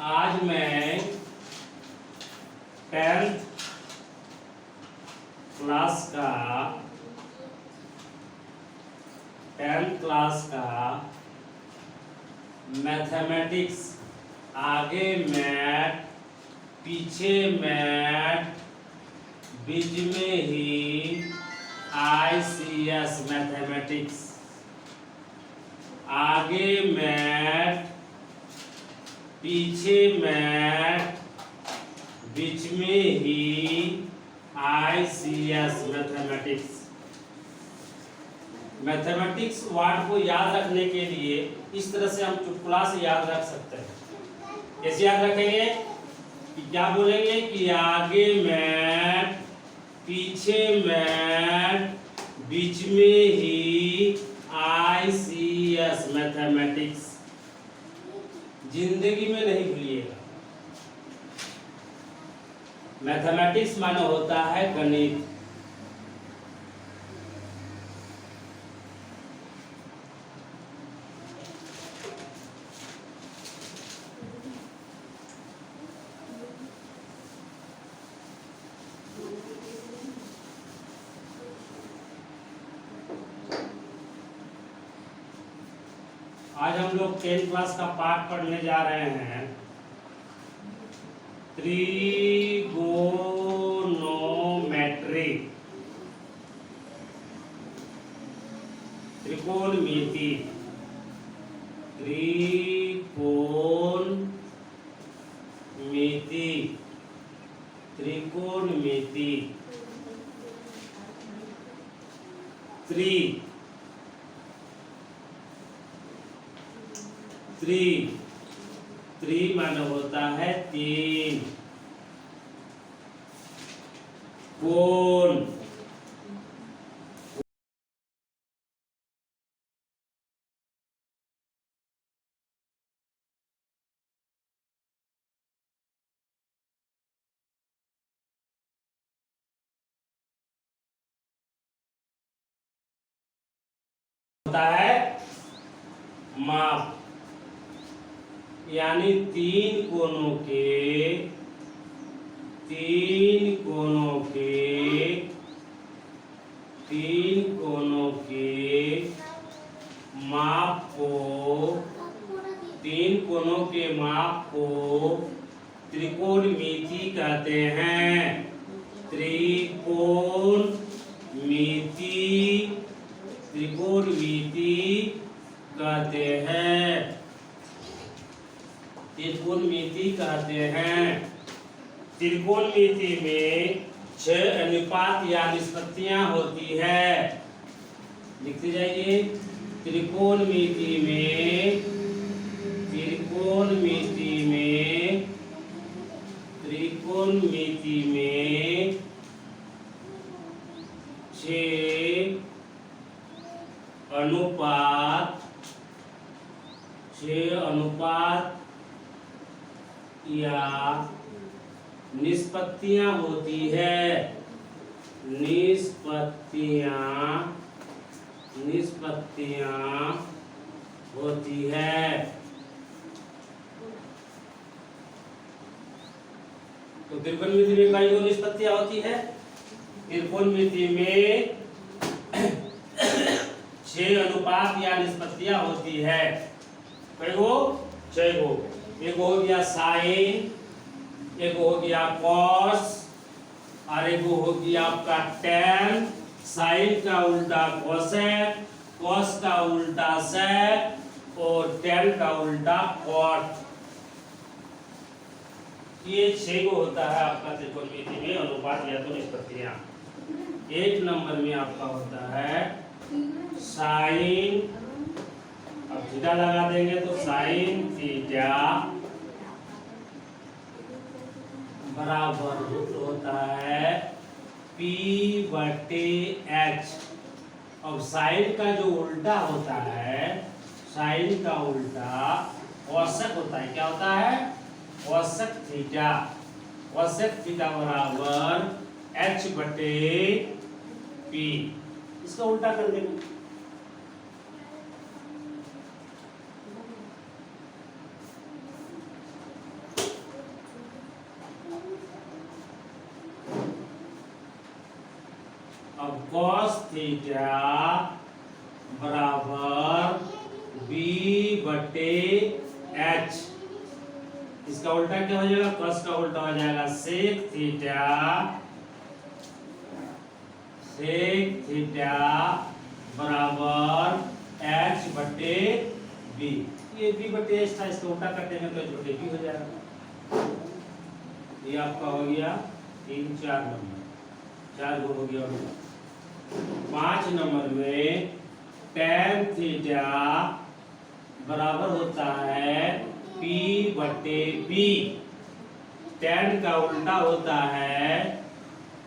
आज मैं 10th class का मैथमेटिक्स, आगे मैथ पीछे मैथ बीच में ही ICS मैथमेटिक्स, आगे मैथ पीछे मैथ बीच में ही ICS मैथमेटिक्स। मैथमेटिक्स वर्ड को याद रखने के लिए इस तरह से हम चुटकुला से याद रख सकते हैं। कैसे याद रखेंगे कि क्या बोलेंगे कि आगे मैथ पीछे मैथ बीच में ही ICS मैथमेटिक्स। जिंदगी में नहीं भूलिएगा, मैथमेटिक्स माने होता है गणित। आज हम लोग 10th क्लास का पाठ पढ़ने जा रहे हैं त्रिगोनोमेट्री, त्रिकोणमिति, त्रिकोणमिति, त्रिकोणमिति। त्रि माने होता है तीन, कोण होता है माप, यानी तीन कोणों के माप को त्रिकोणमिति कहते हैं। त्रिकोणमिति कहते हैं। त्रिकोणमिति में 6 अनुपात या निष्पत्तियां होती है। लिखते जाइए, त्रिकोणमिति में 6 अनुपात या निष्पत्तियां होती है। निष्पत्तियां होती है। तो त्रिकोणमिति में कई निष्पत्तियां होती है। त्रिकोणमिति में 6 अनुपात या निष्पत्तियां होती है। कई गो? 6 गो। एक हो गया साइन, एक हो गया कॉस, और एक हो गया आपका टैन। साइन का उल्टा कोसेक, कॉस का उल्टा सेक, और टैन का उल्टा कॉट। ये 6 गो होता है आपका त्रिकोणमिति में अनुपात या तो निष्पत्तियां। 1 नंबर में आपका होता है साइन। अब थीटा लगा देंगे तो साइन थीटा बराबर होता है P/H। अब साइन का जो उल्टा होता है, साइन का उल्टा कोसेक होता है। क्या होता है? Cosec theta. कोसेक थीटा बराबर H/P। इसका उल्टा कर देंगे। अब cos थीटा बराबर b/h, इसका उल्टा क्या हो जाएगा? cos का उल्टा हो जाएगा sec थीटा बराबर h/b। ये b/h था, इसको उल्टा कटेंगे तो h/b हो जाएगा। ये आपका हो गया 3 4 नंबर, 4 गो हो गया। 5 नंबर में tan थीटा बराबर होता है p/b। tan का उल्टा होता है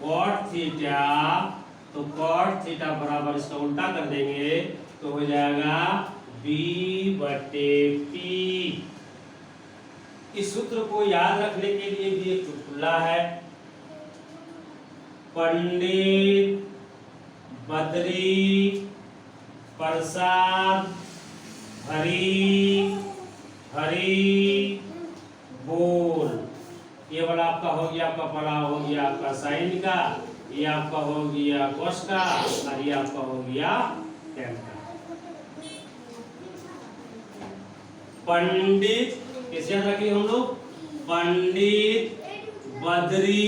cot थीटा, तो cot थीटा बराबर इसका उल्टा कर देंगे तो हो जाएगा b/p। इस सूत्र को याद रखने के लिए भी एक चुटकुला है। पंडित बद्री प्रसाद हरी हरी बोल। ये वाला आपका हो गया, आपका पढ़ा हो गया आपका साइन का, ये आपका हो गया कोस का, और ये आपका हो गया टेन का। पंडित कैसे याद रखेंगे हम लोग? पंडित बद्री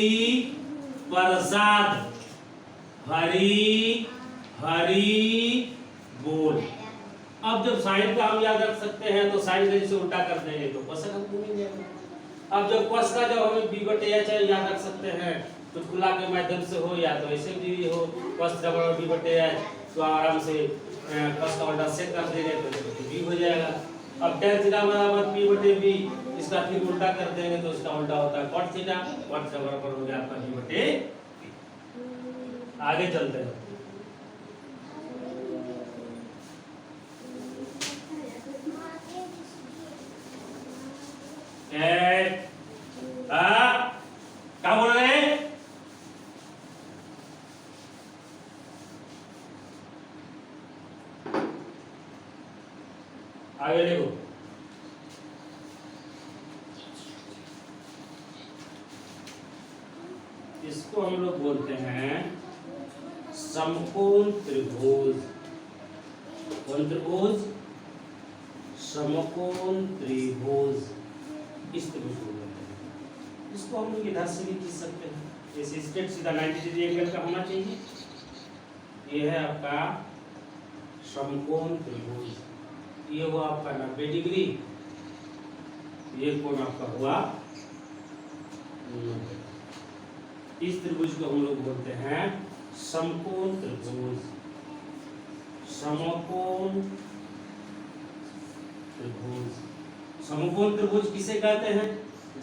प्रसाद हरी हरी बोल। अब जब साइन का हम याद रख सकते हैं तो साइन से उल्टा कर देंगे तो कोस का मिल जाएगा। अब जब कोस का जब हमें b/h याद रख सकते हैं तो चुटकुला के माध्यम से हो या तो ऐसे भी हो, कोस बराबर b/h, तो आराम से कोस का उल्टा सेक कर देंगे तो b हो जाएगा। अब tan थीटा बराबर p/b, इसका फिर उल्टा कर देंगे तो इसका उल्टा होता है cot थीटा, cot का बराबर हो गया आपका b/b। आगे चलते हैं। क्या बोल रहे हैं? आगे देखो, इसको हम लोग बोलते हैं समकोण त्रिभुज। कौन त्रिभुज? समकोण त्रिभुज। इस त्रिभुज को बोलते हैं। इसको हम लोग इधर से भी खींच सकते हैं, जैसे स्ट्रेट सीधा 90 डिग्री एंगल का होना चाहिए। ये है आपका समकोण त्रिभुज। ये हुआ आपका 90 डिग्री, ये कोण आपका हुआ 90। इस त्रिभुज को हम लोग बोलते हैं समकोण त्रिभुज। समकोण त्रिभुज। समकोण त्रिभुज किसे कहते हैं?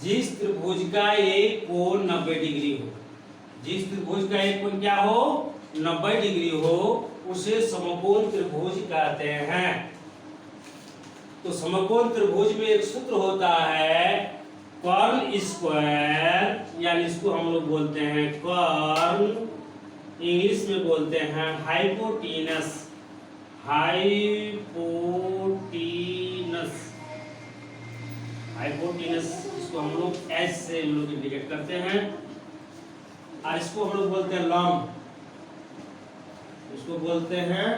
जिस त्रिभुज का एक कोण 90 डिग्री हो, जिस त्रिभुज का एक कोण क्या हो? 90 डिग्री हो, उसे समकोण त्रिभुज कहते हैं। तो समकोण त्रिभुज में एक सूत्र होता है कर्ल स्क्वायर, यानी इसको हम लोग बोलते हैं कर्ल, इंग्लिश में बोलते हैं हाइपोटेनस। हाइपोटेनस, हाइपोटेनस, इसको हम लोग एच से हम लोग इंडिकेट करते हैं। और इसको हम लोग बोलते हैं लंब, इसको बोलते हैं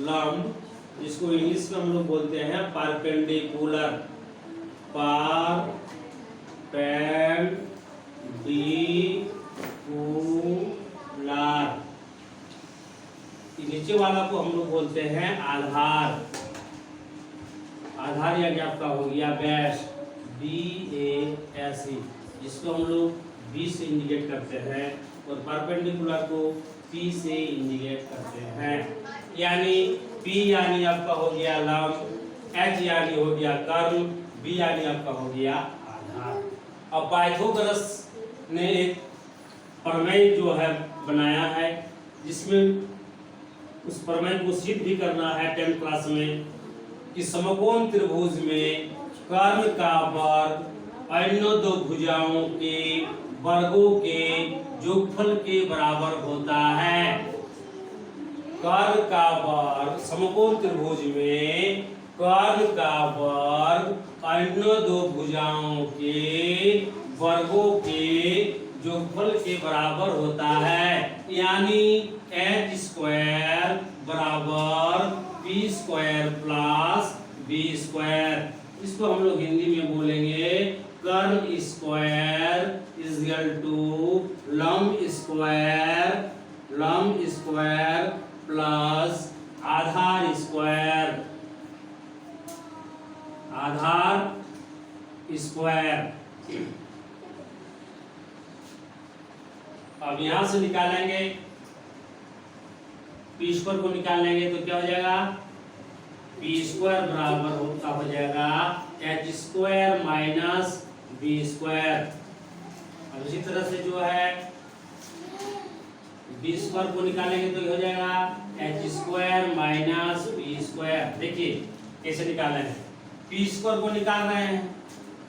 लंब, जिसको इंग्लिश में हम लोग बोलते हैं परपेंडिकुलर। परपेंडिकुलर। नीचे वाला को हम लोग बोलते हैं आधार। आधार यानी आपका हो गया बेस, BASE, जिसको हम लोग B से इंडिकेट करते हैं, और परपेंडिकुलर को P से इंडिकेट करते हैं। यानी P यानी आपका हो गया लंब, H यानी हो गया कर्ल, B यानी आपका हो गया आधार। अब पाइथागोरस ने एक प्रमेय जो है बनाया है, जिसमें उस प्रमेय को सिद्ध भी करना है 10th क्लास में, कि समकोण त्रिभुज में कर्ल का वर्ग अन्य दो भुजाओं के वर्गों के योगफल के बराबर होता है। कर्ल का वर्ग समकोण त्रिभुज में कर्ल का वर्ग अन्य दो भुजाओं के वर्गों के योगफल के बराबर होता है। यानी एच स्क्वायर बराबर P square plus B square. इसको हम लोग हिंदी में बोलेंगे कर्ल स्क्वायर इज इक्वल टू लंब स्क्वायर प्लस आधार स्क्वायर अब यहां से निकालेंगे पी स्क्वायर को निकालेंगे तो क्या हो जाएगा पी स्क्वायर बराबर होता हो जाएगा H square minus B square. अब इसी तरह से जो है बी स्क्वायर को निकालेंगे तो ये हो जाएगा H square minus B square. देखिए कैसे निकालेंगे पी स्क्वायर को निकाल रहे हैं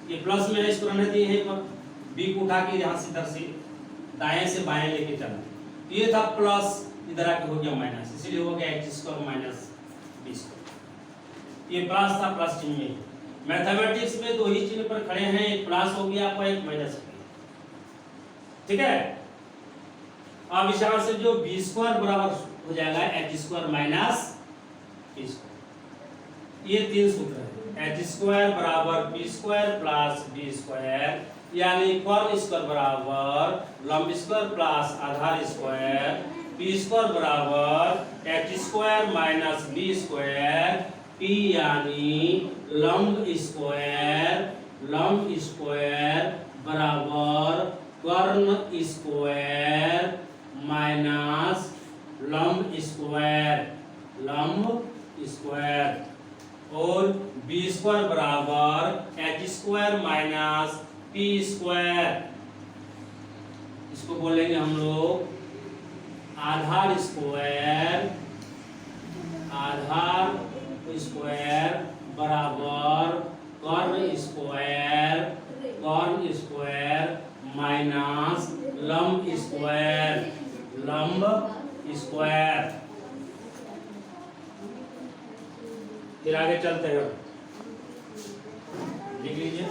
ये प्लस में है इसको रहने दिए है पर बी को उठा के यहाँ से इधर से दाएं से बाएं लेके चलना ये था प्लस इधर आके हो गया माइनस इसीलिए हो गया H square minus B square. ये प्लस था प्लस चिन्ह में मैथमेटिक्स में दो ही चिन्ह पर खड़े हैं एक प्लस हो गया आपका एक माइनस हो गया ठीक है। अब इस तरह से जो बी स्क्वायर बराबर हो जाएगा H square minus B square. ये तीन सूत्र है एच स्क्वायर बराबर B square plus B square यानी कर्ल स्क्वायर बराबर लंब स्क्वायर प्लस आधार स्क्वायर पी स्क्वायर बराबर H square minus B square P यानी लंब स्क्वायर बराबर कर्ण स्क्वायर माइनस लंब स्क्वायर और बी स्क्वायर बराबर H square minus P square. इसको बोलेंगे हम लोग आधार स्क्वायर बराबर कर्ण स्क्वायर माइनस लंब स्क्वायर। फिर आगे चलते हैं लिख लीजिए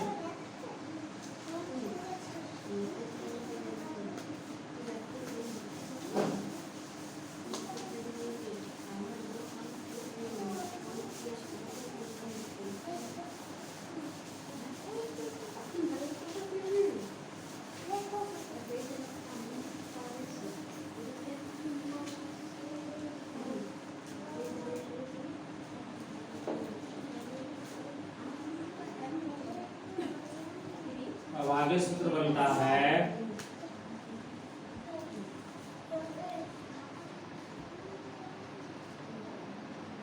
अब आगे सूत्र बनता है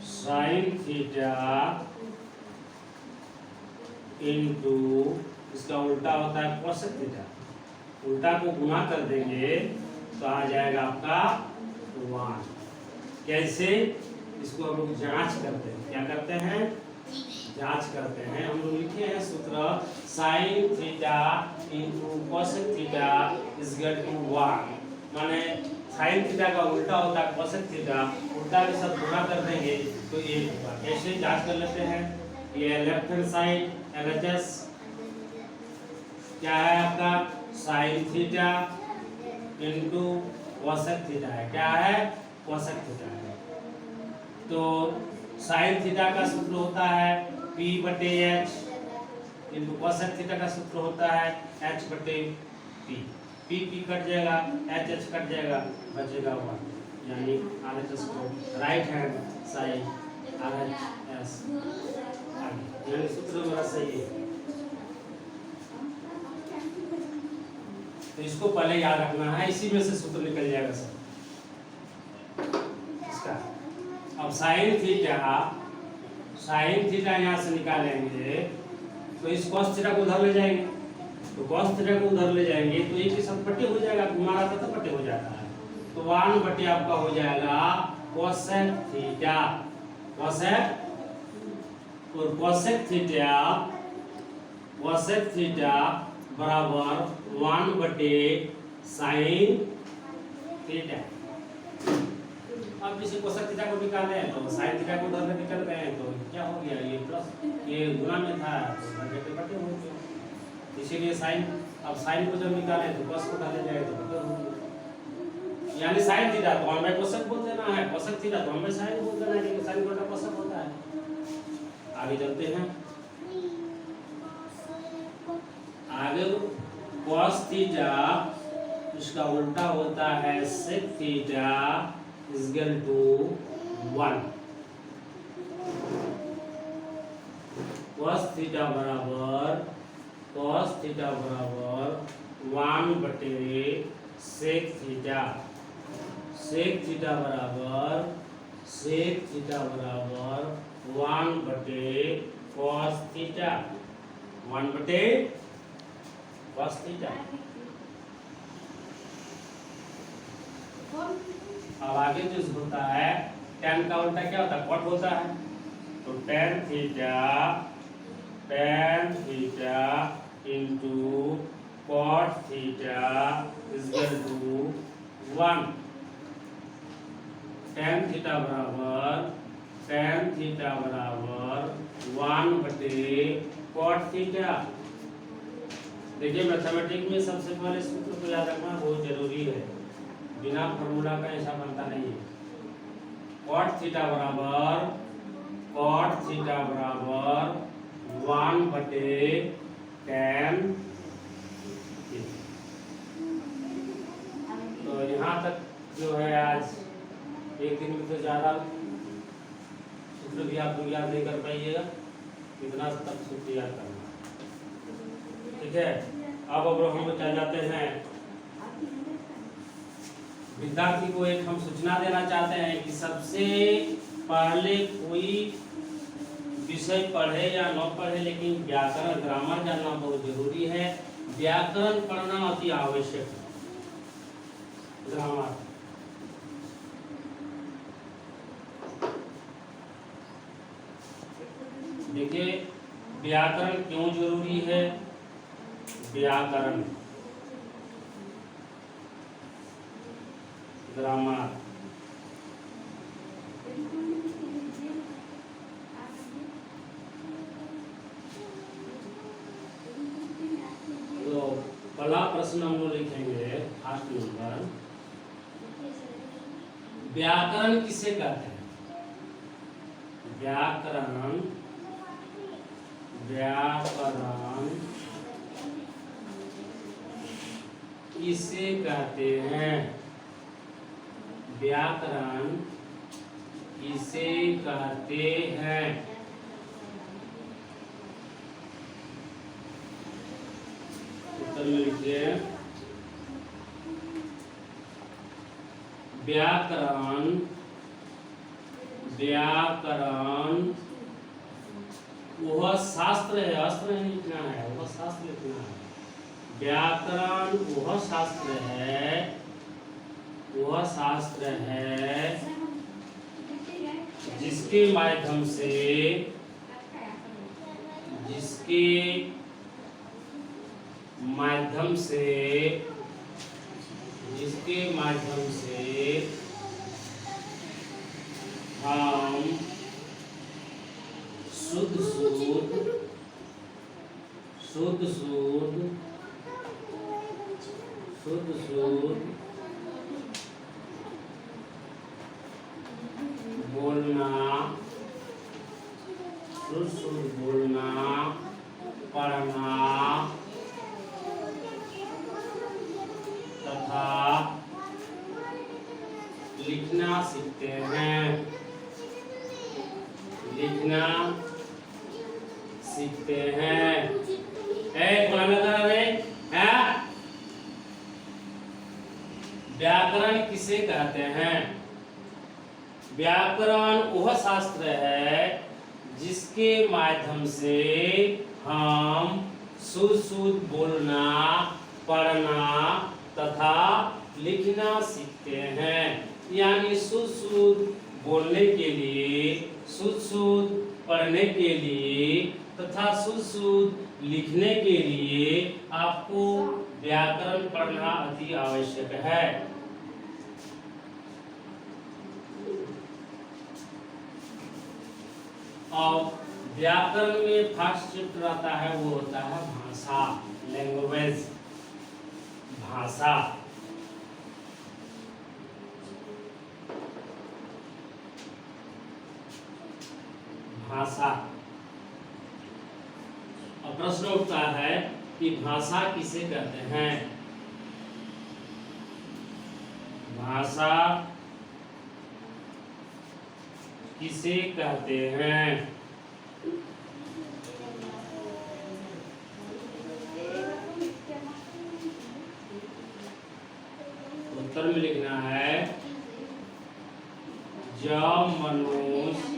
साइन थीटा इनटू इसका उल्टा होता है कोसेक थीटा उल्टा को गुणा कर देंगे तो आ जाएगा आपका 1। कैसे इसको हम लोग जांच करते हैं क्या करते हैं जांच करते हैं हम लोग लिखे हैं सूत्र sine theta into cosec theta is equal to 1 माने साइन थीटा का उल्टा होता है कोसेक थीटा उल्टा के साथ गुणा कर देंगे तो ये होगा। कैसे जांच कर लेते हैं ये लेफ्ट हैंड साइड एलएचएस क्या है आपका sign theta into cosec theta है क्या है कोसेक थीटा है। तो साइन थीटा का सूत्र होता है p बटे h इनटू कोसेक थीटा का सूत्र होता है h बटे p। p कट जाएगा h कट जाएगा बचेगा 1 यानी RHS को राइट हैंड साइड RHS यानी सूत्र मेरा सही है। तो इसको पहले याद रखना है इसी में से सूत्र निकल जाएगा सब इसका। अब साइन थीटा यहाँ से निकालेंगे तो इस cos थीटा को उधर ले जाएंगे तो cos थीटा को उधर ले जाएंगे तो एक के साथ पट्टे हो जाएगा घुमा रहा था तो पट्टे हो जाता है तो 1 बटे आपका हो जाएगा कोसेक थीटा और कोसेक थीटा बराबर 1 बटे साइन थीटा। अब किसी कोसेक थीटा को निकाले तो साइन थीटा को उधर निकल गए तो क्या हो गया ये प्लस ये गुणा में था तो बटे बटे हो गया इसीलिए साइन अब साइन को जब निकाले तो प्लस को डाले जाए तो बटे हो गया। यानी साइन थीटा तो 1 बाय कोसेक बोल देना है, कोसेक थीटा तो 1 बाय साइन बोल देना है, क्योंकि साइन कोटा कोसेक होता है। आगे चलते हैं, आगे cos थीटा इसका उल्टा होता है sec theta is equal to 1। cos theta बराबर 1 बटे sec थीटा, sec थीटा बराबर 1 बटे cos थीटा, 1 बटे cos थीटा। अब आगे जो होता है tan का उल्टा क्या होता है, cot होता है, तो tan theta into cot theta is equal to 1। tan theta बराबर 1 बटे cot थीटा। देखिए मैथमेटिक्स में सबसे पहले सूत्र को याद रखना बहुत जरूरी है, बिना फॉर्मूला का ऐसा बनता नहीं है। cot थीटा बराबर 1 बटे tan थीटा। तो यहाँ तक जो है आज एक दिन में तो ज़्यादा सूत्र भी आप लोग याद नहीं कर पाइएगा, इतना तक सूत्र याद करना, ठीक है। अब हम चल जाते हैं, विद्यार्थी को एक हम सूचना देना चाहते हैं कि सबसे पहले कोई विषय पढ़े या न पढ़े, लेकिन व्याकरण ग्रामर जानना बहुत जरूरी है। व्याकरण पढ़ना अति आवश्यक है। ग्रामर देखिए व्याकरण क्यों जरूरी है। व्याकरण ग्रामर तो पहला प्रश्न हम लोग लिखेंगे फर्स्ट नंबर, व्याकरण किसे कहते हैं। व्याकरण किसे कहते हैं। व्याकरण किसे कहते हैं। उत्तर में लिखिए, व्याकरण वह शास्त्र है, अस्त्र नहीं लिखना है, वह शास्त्र लिखना है। व्याकरण वह शास्त्र है जिसके माध्यम से हम शुद्ध बोलना पढ़ना तथा लिखना सीखते हैं। व्याकरण किसे कहते हैं। व्याकरण वह शास्त्र है जिसके माध्यम से हम शुद्ध बोलना पढ़ना तथा लिखना सीखते हैं। यानी शुद्ध बोलने के लिए, शुद्ध पढ़ने के लिए तथा शुद्ध लिखने के लिए आपको व्याकरण पढ़ना अति आवश्यक है। और व्याकरण में फर्स्ट चैप्टर आता है, वो होता है भाषा, लैंग्वेज, भाषा। कि भाषा किसे कहते हैं। भाषा किसे कहते हैं। उत्तर में लिखना है जब मनुष्य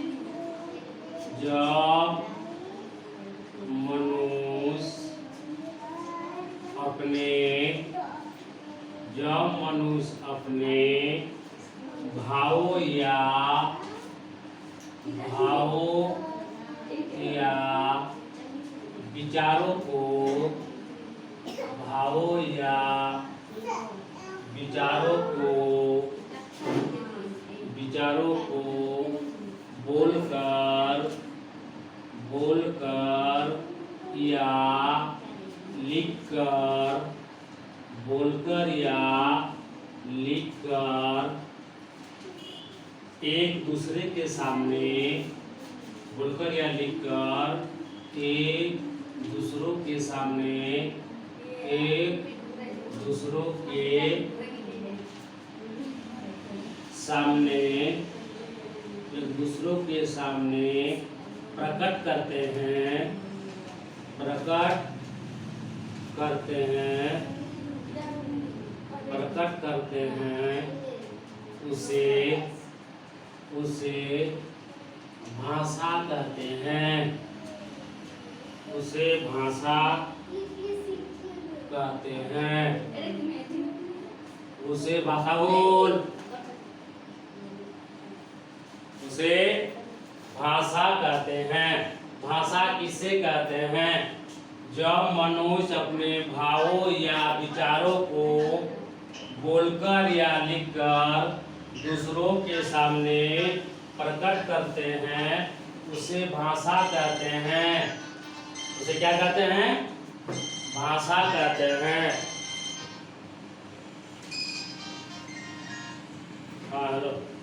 अपने भावों या विचारों को बोलकर या लिखकर एक दूसरे के सामने एक दूसरों के सामने प्रकट करते हैं उसे भाषा कहते हैं। उसे भाषा कहते हैं। भाषा किसे कहते हैं। जब मनुष्य अपने भावों या विचारों को बोलकर या लिखकर दूसरों के सामने प्रकट करते हैं उसे भाषा कहते हैं। उसे क्या कहते हैं। भाषा कहते हैं। हाँ हेलो।